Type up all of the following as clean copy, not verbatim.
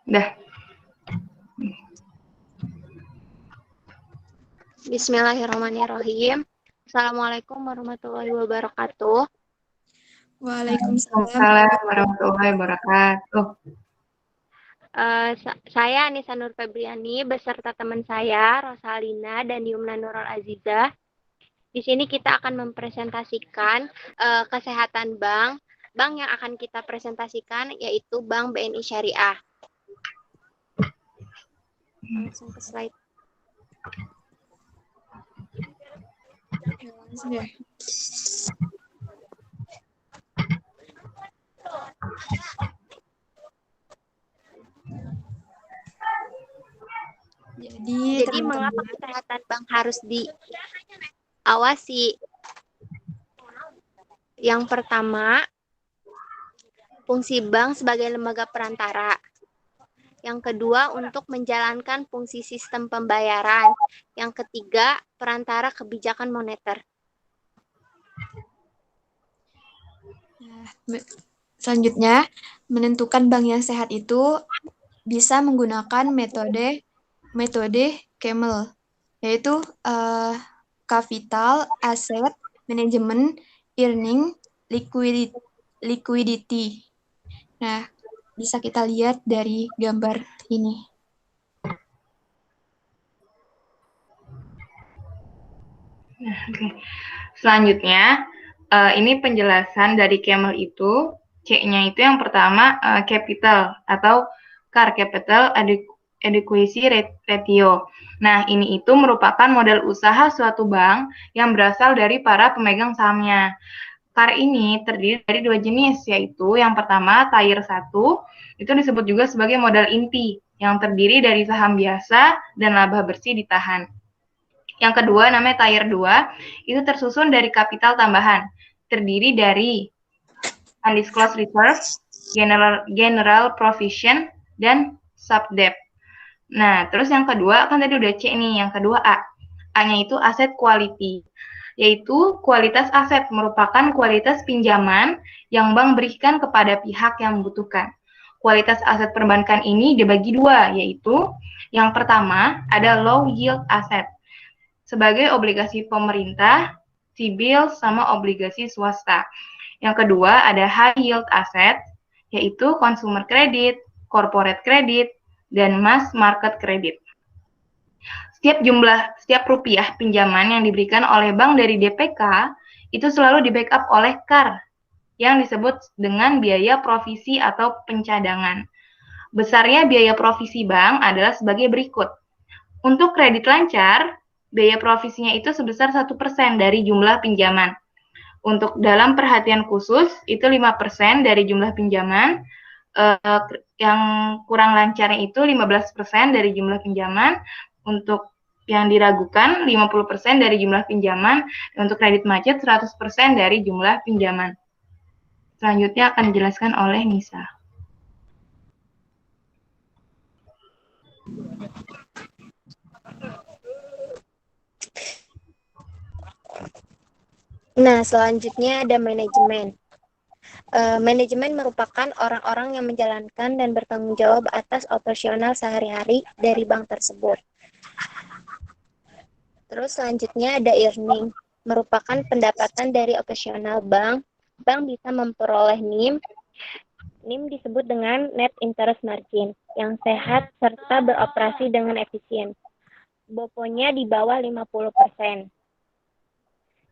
Dah. Bismillahirrahmanirrahim. Assalamualaikum warahmatullahi wabarakatuh. Waalaikumsalam warahmatullahi wabarakatuh. Saya Anissa Nur Febriani beserta teman saya Rosalina dan Yumna Nurul Azizah. Di sini kita akan mempresentasikan kesehatan bank. Bank yang akan kita presentasikan yaitu Bank BNI Syariah. Langsung ke slide. Jadi mengapa kesehatan bank harus diawasi? Yang pertama, fungsi bank sebagai lembaga perantara. Yang kedua, untuk menjalankan fungsi sistem pembayaran. Yang ketiga, perantara kebijakan moneter. Selanjutnya, menentukan bank yang sehat itu bisa menggunakan metode Camel, yaitu capital, asset, manajemen, earning, liquidity. Nah, bisa kita lihat dari gambar ini. Nah, oke. Selanjutnya, ini penjelasan dari Camel itu, C-nya itu yang pertama capital atau car capital adequacy ratio. Nah, ini itu merupakan modal usaha suatu bank yang berasal dari para pemegang sahamnya. CAR ini terdiri dari dua jenis, yaitu yang pertama Tier 1, itu disebut juga sebagai modal inti, yang terdiri dari saham biasa dan laba bersih ditahan. Yang kedua namanya Tier 2, itu tersusun dari kapital tambahan, terdiri dari undisclosed reserve, general provision, dan subdebt. Nah, terus yang kedua, kan tadi udah C nih, yang kedua A. A-nya itu asset quality, yaitu kualitas aset merupakan kualitas pinjaman yang bank berikan kepada pihak yang membutuhkan. Kualitas aset perbankan ini dibagi dua, yaitu yang pertama ada low yield asset, sebagai obligasi pemerintah, T-bill, sama obligasi swasta. Yang kedua ada high yield asset, yaitu consumer credit, corporate credit, dan mass market credit. Setiap rupiah pinjaman yang diberikan oleh bank dari DPK itu selalu di-backup oleh CAR yang disebut dengan biaya provisi atau pencadangan. Besarnya biaya provisi bank adalah sebagai berikut. Untuk kredit lancar, biaya provisinya itu sebesar 1% dari jumlah pinjaman. Untuk dalam perhatian khusus, itu 5% dari jumlah pinjaman. Yang kurang lancarnya itu 15% dari jumlah pinjaman. Untuk yang diragukan 50% dari jumlah pinjaman, untuk kredit macet 100% dari jumlah pinjaman. Selanjutnya akan dijelaskan oleh Nisa. Nah, selanjutnya ada manajemen. Manajemen merupakan orang-orang yang menjalankan dan bertanggung jawab atas operasional sehari-hari dari bank tersebut. Terus selanjutnya ada earning, merupakan pendapatan dari operasional bank. Bank bisa memperoleh NIM. NIM disebut dengan net interest margin, yang sehat serta beroperasi dengan efisien. BOPO-nya di bawah 50%.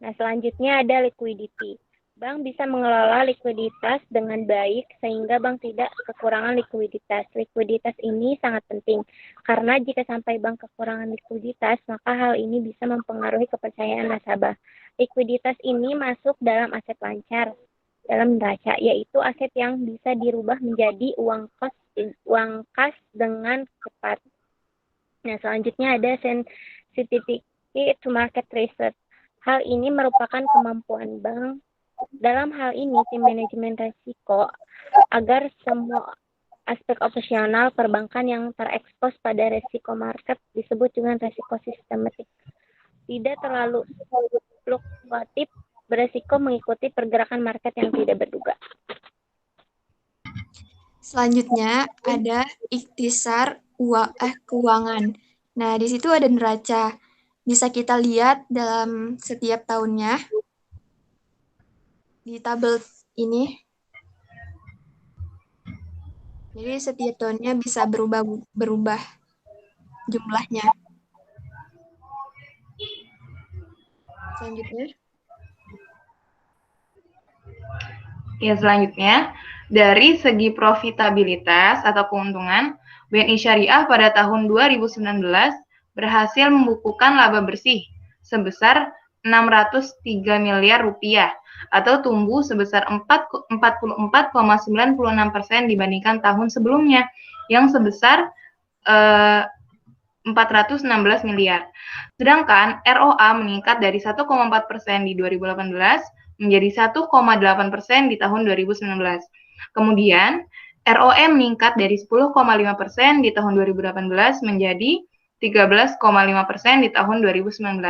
Nah, selanjutnya ada liquidity. Bank bisa mengelola likuiditas dengan baik sehingga bank tidak kekurangan likuiditas. Likuiditas ini sangat penting karena jika sampai bank kekurangan likuiditas, maka hal ini bisa mempengaruhi kepercayaan nasabah. Likuiditas ini masuk dalam aset lancar dalam neraca, yaitu aset yang bisa dirubah menjadi uang kas dengan cepat. Nah, selanjutnya ada sensitivity to market research. Hal ini merupakan kemampuan bank dalam hal ini tim manajemen risiko agar semua aspek operasional perbankan yang terekspos pada risiko market disebut dengan risiko sistematik. Tidak terlalu fluktuatif, beresiko mengikuti pergerakan market yang tidak berduga. Selanjutnya ada ikhtisar keuangan. Nah, di situ ada neraca. Bisa kita lihat dalam setiap tahunnya di tabel ini. Jadi setiap tahunnya bisa berubah jumlahnya. Selanjutnya. Ya, selanjutnya, dari segi profitabilitas atau keuntungan, BNI Syariah pada tahun 2019 berhasil membukukan laba bersih sebesar 603 miliar rupiah atau tumbuh sebesar 44,96% dibandingkan tahun sebelumnya yang sebesar 416 miliar. Sedangkan ROA meningkat dari 1,4% di 2018 menjadi 1,8% di tahun 2019. Kemudian, ROE meningkat dari 10,5% di tahun 2018 menjadi 13,5% di tahun 2019.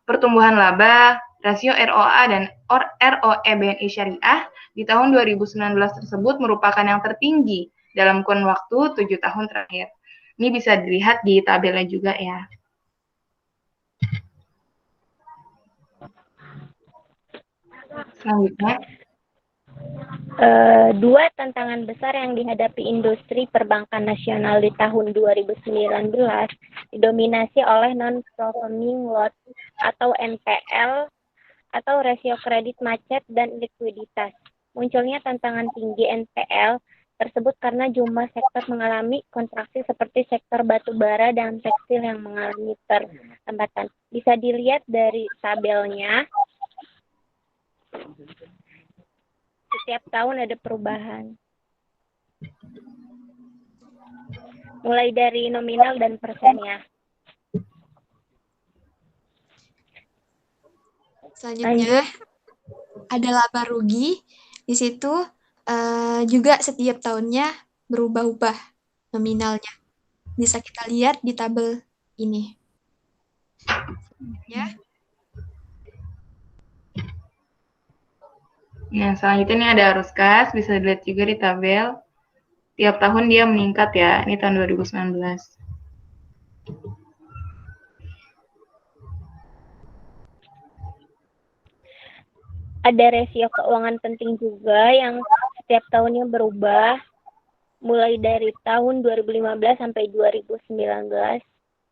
Pertumbuhan laba, rasio ROA dan ROE BNI Syariah di tahun 2019 tersebut merupakan yang tertinggi dalam kurun waktu 7 tahun terakhir. Ini bisa dilihat di tabelnya juga ya. Selanjutnya, Dua tantangan besar yang dihadapi industri perbankan nasional di tahun 2019 didominasi oleh non-performing loan atau NPL atau rasio kredit macet dan likuiditas. Munculnya tantangan tinggi NPL tersebut karena jumlah sektor mengalami kontraksi seperti sektor batubara dan tekstil yang mengalami perlambatan. Bisa dilihat dari tabelnya. Setiap tahun ada perubahan. Mulai dari nominal dan persennya. Selanjutnya ada laba rugi. Di situ juga setiap tahunnya berubah-ubah nominalnya. Bisa kita lihat di tabel ini. Ya. Nah, selanjutnya ini ada arus kas, bisa dilihat juga di tabel. Tiap tahun dia meningkat ya, ini tahun 2019. Ada rasio keuangan penting juga yang setiap tahunnya berubah, mulai dari tahun 2015 sampai 2019,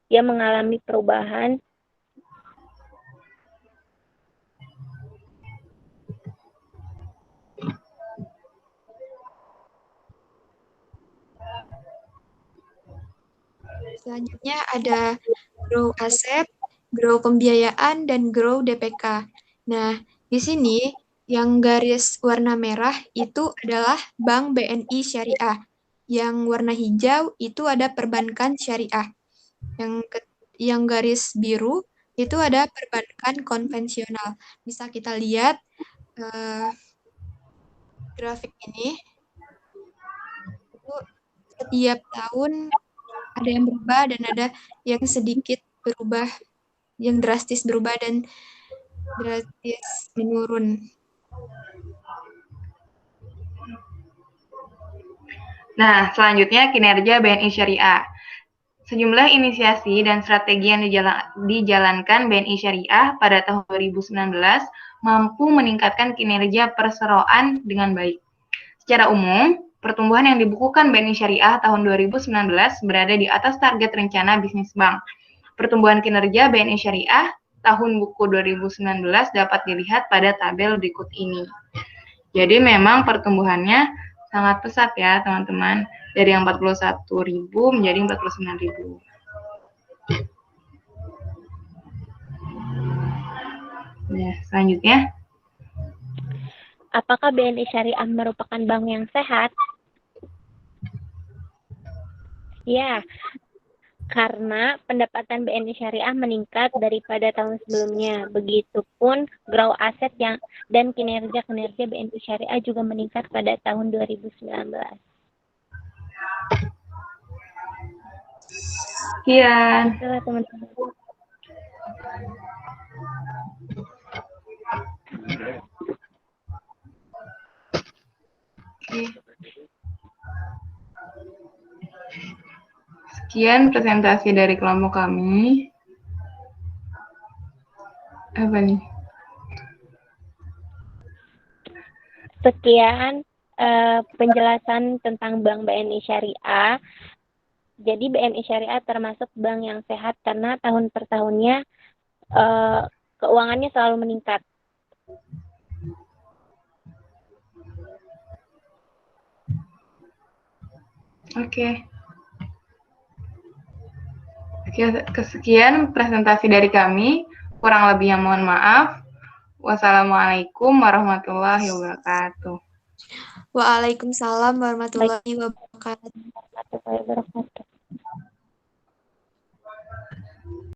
dia mengalami perubahan. Selanjutnya ada grow aset, grow pembiayaan, dan grow DPK. Nah, di sini yang garis warna merah itu adalah Bank BNI Syariah. Yang warna hijau itu ada perbankan syariah. Yang garis biru itu ada perbankan konvensional. Bisa kita lihat grafik ini. Itu setiap tahun ada yang berubah dan ada yang sedikit berubah, yang drastis berubah dan drastis menurun. Nah, selanjutnya kinerja BNI Syariah. Sejumlah inisiasi dan strategi yang dijalankan BNI Syariah pada tahun 2019 mampu meningkatkan kinerja perseroan dengan baik. Secara umum, pertumbuhan yang dibukukan BNI Syariah tahun 2019 berada di atas target rencana bisnis bank. Pertumbuhan kinerja BNI Syariah tahun buku 2019 dapat dilihat pada tabel berikut ini. Jadi memang pertumbuhannya sangat pesat ya teman-teman, dari yang 41.000 menjadi 49.000. Nah, selanjutnya. Apakah BNI Syariah merupakan bank yang sehat? Ya, karena pendapatan BNI Syariah meningkat daripada tahun sebelumnya. Begitupun grow aset dan kinerja BNI Syariah juga meningkat pada tahun 2019. Sekian. Itulah teman-teman. Oke. Sekian presentasi dari kelompok kami. Apa nih? Sekian penjelasan tentang Bank BNI Syariah. Jadi BNI Syariah termasuk bank yang sehat karena tahun per tahunnya keuangannya selalu meningkat. Oke. Kesekian presentasi dari kami. Kurang lebihnya mohon maaf. Wassalamualaikum warahmatullahi wabarakatuh. Waalaikumsalam warahmatullahi wabarakatuh. Warahmatullahi wabarakatuh.